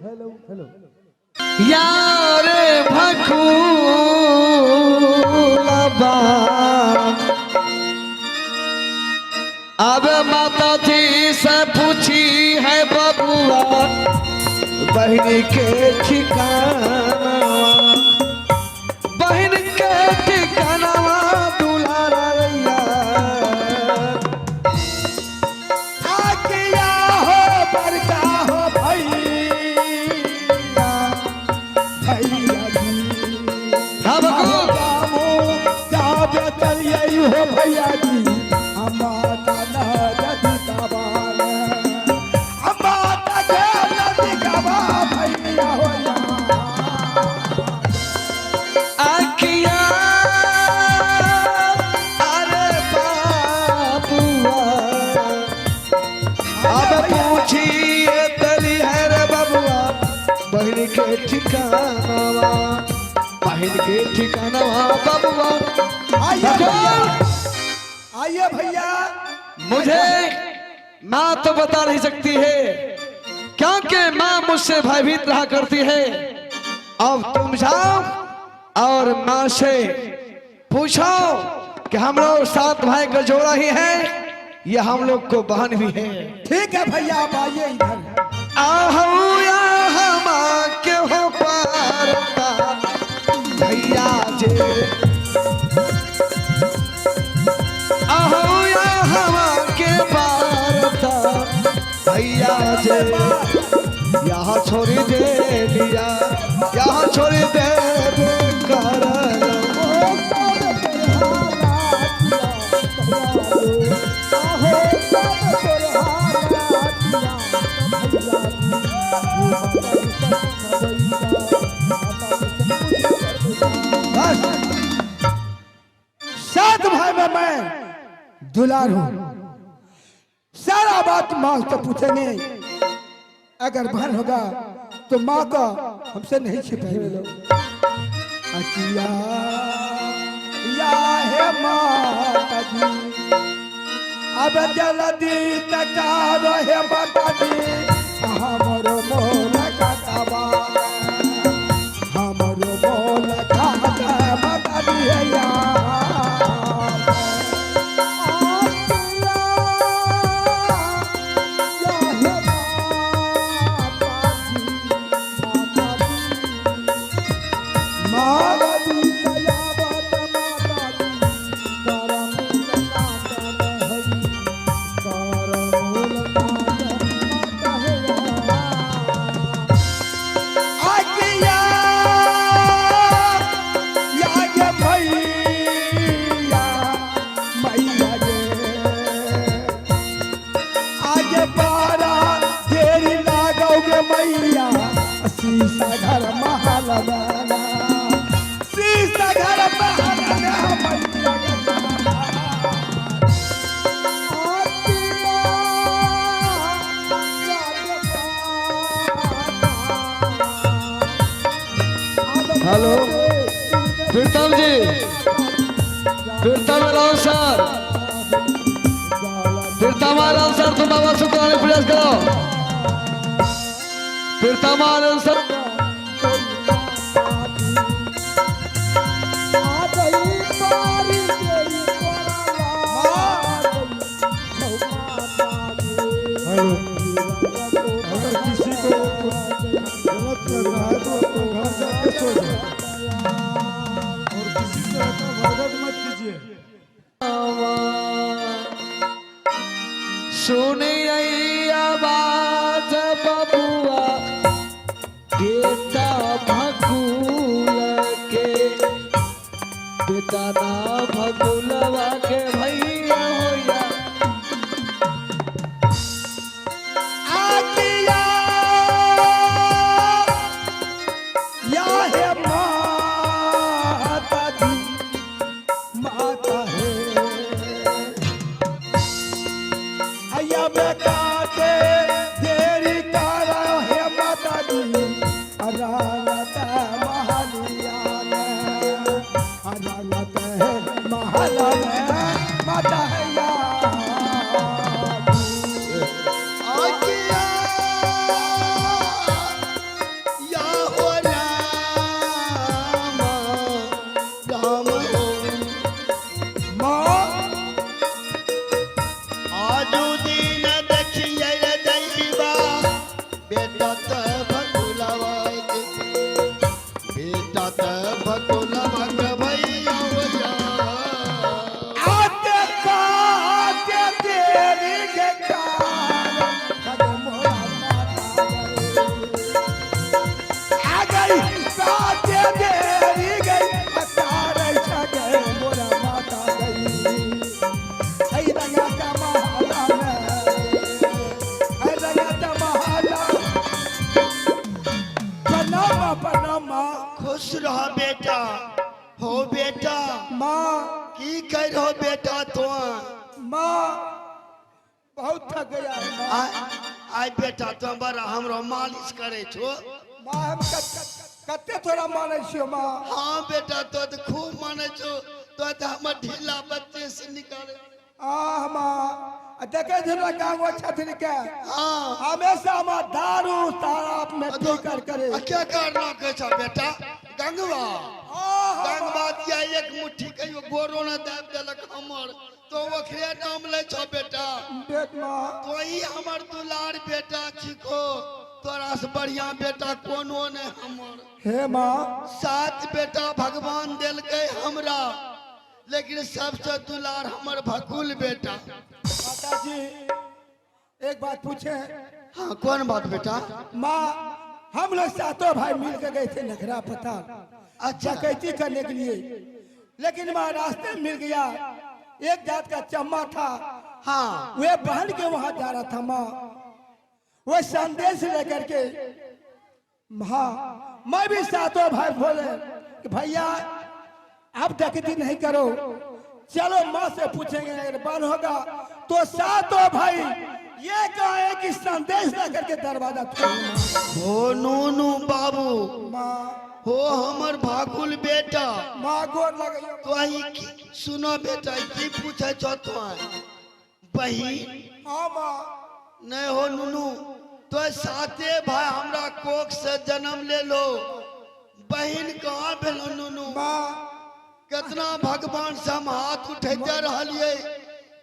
Hello hello यार भखूलबा अब माता जी से पूछी है बबुआ बहन के ठिकाना बहन के ठिकाना दुलारा रैया आज्ञा हो बरका हो भैया भैया जी हमको बाबू जाब चलिए हो भैया जी अम्मा ना नदी कबाल अम्मा के नदी कबा भैया हो आखिया अरे बाबुआ अब पूछिए तली है रे बबुआ बहन के ठिकाना बहन के ठिकाना बबुआ आइए भैया आइए भैया मुझे माँ तो बता नहीं सकती है क्योंकि माँ मुझसे भयभीत रहा करती है। अब तुम जाओ और माँ से पूछो कि हम लोग 7 भाई का जोड़ा ही है या हम लोग को बहन भी है। ठीक है भैया आप आइए इधर आहू या हम के हो पारता भैया जे आहू या हम के पारता भैया जे यहाँ छोड़ी दे लिया यहाँ छोड़ी दे कर सात भाई में मैं दुलार हूँ सारा बात माँ से पूछेंगे अगर बहन होगा तो माँ का हमसे नहीं छिपाएंगे अचिया या है माता जी अब जल्दी तका रहे माता जी हमरो मोल का कबाल हमरो मोल का माता जी है शीशा घर महल बना शीशा घर महल हेलो प्रीतम जी प्रीतम राव सर प्रीतम राव सर तुम आवाज सुनने का प्रयास करो प्रीतम राव सर अगर किसी को गलत लग रहा है तो अपने घर जाके सो जाए और किसी से हरकत मत कीजिए। सुनी आवाज बबुआ बेटा भगुल के बेटा ना भगुलवा के भैया होया त भकुलवा के बेटा त भकुलवा के भैया भैया आते का आते तेरी के कार खग मोरा आ गई आते तेरी गई अतार छगे मोरा माता गई ऐ रंगा का महला में ऐ रंगा का महला प्रणाम खुश रह बेटा हो बेटा माँ की कर हो बेटा तो माँ बहुत थक गया है माँ आई बेटा तो बड़ा हमरो मालिश करे छो माँ हम कते थोड़ा माने छियो माँ हाँ बेटा तो खूब माने छो तो हमर ढीला बच्चे से निकाले माँ देखे झुला गाँव छतरी के हाँ हमेशा माँ दारू तालाब में पी कर करे क्या करना के छ बेटा गंगवा गंगवा दिया एक मुट्ठी कहियो गोरो न दाब देलक हमर तो ओकरे नाम ले छ बेटा देख माँ तो ही हमर दुलार बेटा छिको तोरा से बढ़िया बेटा कोनो ने हमर हे माँ 7 बेटा भगवान दिल के हमरा लेकिन सबसे दुलार हमर भकुल बेटा माता जी एक बात पूछे हाँ कौन बात बेटा माँ हम लोग सातों भाई मिल के गए थे नखरा पता अच्छा डकैती करने के लिए लेकिन माँ रास्ते में मिल गया एक जात का चम्मा था हाँ वे बहन के वहां जा रहा था माँ वो संदेश लेकर के हाँ मैं भी सातों भाई बोले कि भैया आप डकैती नहीं करो चलो माँ से पूछेंगे अगर बन होगा तो सातों भाई ये कहे कि संदेश लेकर के दरवाजा खोलना हो नूनू बाबू माँ हो हमर भाकुल बेटा माँ गोर लगे तो आई सुनो बेटा की पूछे छो तो बहिन हाँ माँ नहीं हो नूनू तो साते भाई हमरा कोख से जन्म ले लो बहिन कहाँ भेलो नूनू माँ कितना भगवान से हम हाथ उठेते रहलिए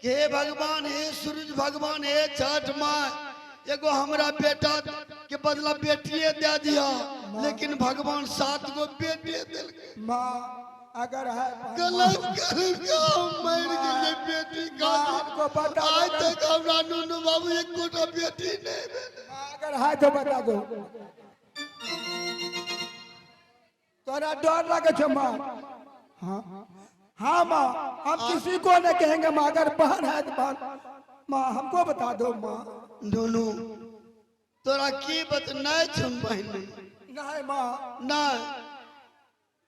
कि हे भगवान हे सूरज भगवान हे छठ माँ एगो हमरा बेटा के बदला बेटिए दे दिया लेकिन भगवान 7 गो बेटे दिल माँ अगर है गलत करके हम मर गए बेटी का आपको पता आज तक हमरा नूनू बाबू एक गोटा बेटी नहीं भेल अगर है तो बता दो तोरा डर लगे छो माँ हाँ हाँ माँ हम किसी को नहीं कहेंगे माँ अगर बहन है तो बहन माँ हमको बता दो माँ नूनू तोरा की बत नहीं छुम बहन नहीं माँ नहीं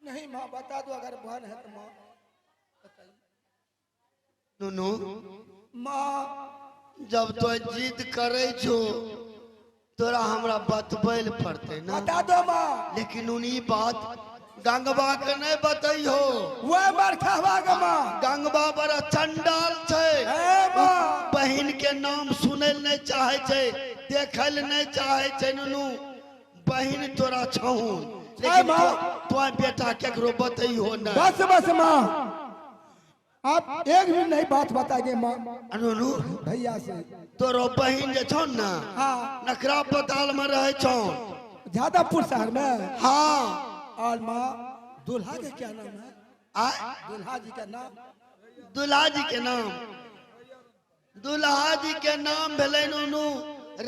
नहीं माँ बता दो अगर बहन है तो माँ नूनू माँ जब तो जिद करे छो तोरा हमरा बतबैल पड़ते ना बता दो माँ लेकिन उन्हीं बात गंगबा के नहीं बतैयो वो बरखा के माँ गंगबा बड़ा चंडाल छे ए माँ बहन के नाम सुने नहीं चाहे छे देखल नहीं चाहे छे नूनू बहन तोरा छहु लेकिन माँ। तो बेटा केकरो बतैयो ना बस बस माँ आप एक भी नहीं बात बताएंगे माँ नूनू भैया से तोरो बहन जे छौ ना हाँ नखरा पताल में रहे छौ जादवपुर शहर में हाँ और माँ दुल्हा के क्या नाम है आ दुल्हा जी का नाम दुल्हा जी के नाम दुल्हा जी के नाम भेलै नूनू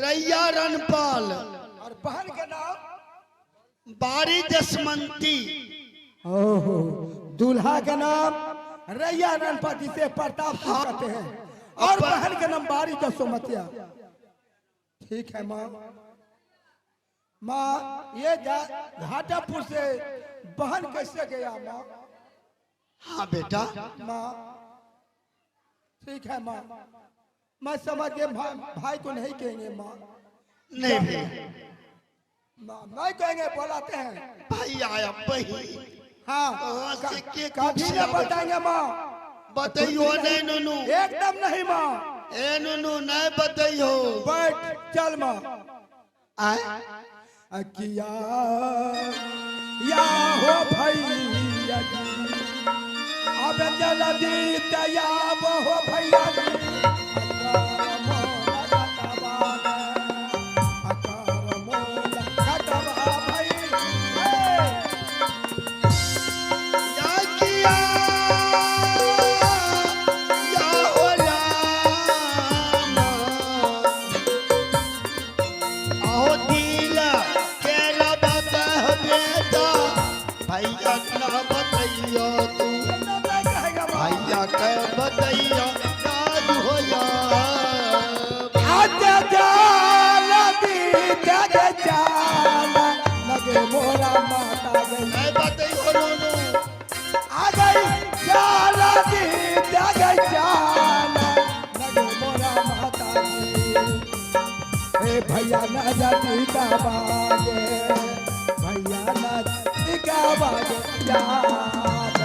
रैया रणपाल और बहन का नाम बारी जसमंती ओहो दूल्हा का नाम रैया रणपति से प्रताप सिंह कहते हैं और बहन का नाम बारी जसोमतिया ठीक है माँ माँ ये घाटापुर से बहन कैसे गया माँ हाँ बेटा माँ ठीक है माँ मैं समझ गए भाई को नहीं कहेंगे माँ नहीं भैया माँ नहीं कहेंगे बुलाते हैं भाई आया बही हाँ कहाँ से के कभी नहीं बताएंगे माँ बतैयो नहीं नूनू एकदम नहीं माँ ए नूनू नहीं बतैयो बैठ चल माँ आए अकिया या हो भैया जी अब जल्दी तैयार हो भैया जी अकार मोला दी त्याग जान लगे मोरा माता जी ए भैया न जाती का बागे भैया न जाती का बागे याद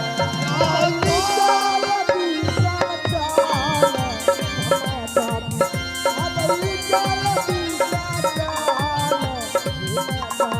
निकाल दिशा जान माता अब निकाल दिशा जान माता